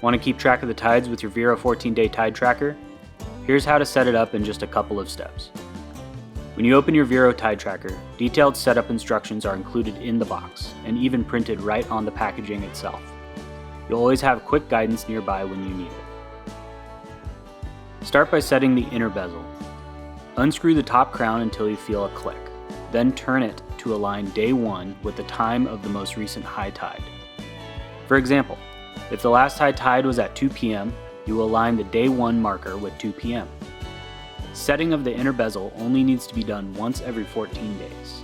Want to keep track of the tides with your VERO 14-day tide tracker? Here's how to set it up in just a couple of steps. When you open your VERO tide tracker, detailed setup instructions are included in the box and even printed right on the packaging itself. You'll always have quick guidance nearby when you need it. Start by setting the inner bezel. Unscrew the top crown until you feel a click, then turn it to align day 1 with the time of the most recent high tide. For example, if the last high tide was at 2 p.m., you will align the day 1 marker with 2 p.m. Setting of the inner bezel only needs to be done once every 14 days.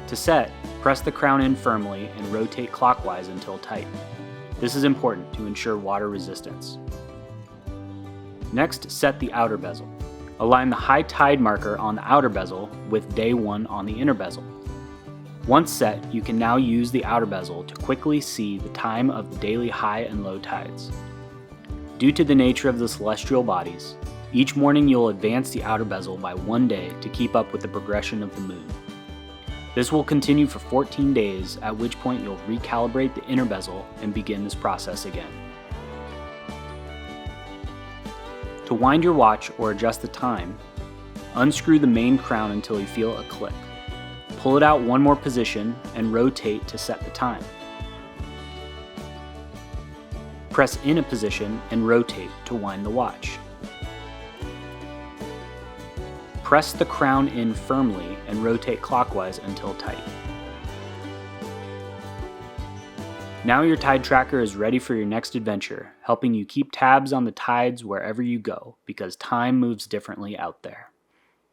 To set, press the crown in firmly and rotate clockwise until tight. This is important to ensure water resistance. Next, set the outer bezel. Align the high tide marker on the outer bezel with day 1 on the inner bezel. Once set, you can now use the outer bezel to quickly see the time of the daily high and low tides. Due to the nature of the celestial bodies, each morning you'll advance the outer bezel by 1 day to keep up with the progression of the moon. This will continue for 14 days, at which point you'll recalibrate the inner bezel and begin this process again. To wind your watch or adjust the time, unscrew the main crown until you feel a click. Pull it out one more position and rotate to set the time. Press in a position and rotate to wind the watch. Press the crown in firmly and rotate clockwise until tight. Now your tide tracker is ready for your next adventure, helping you keep tabs on the tides wherever you go, because time moves differently out there.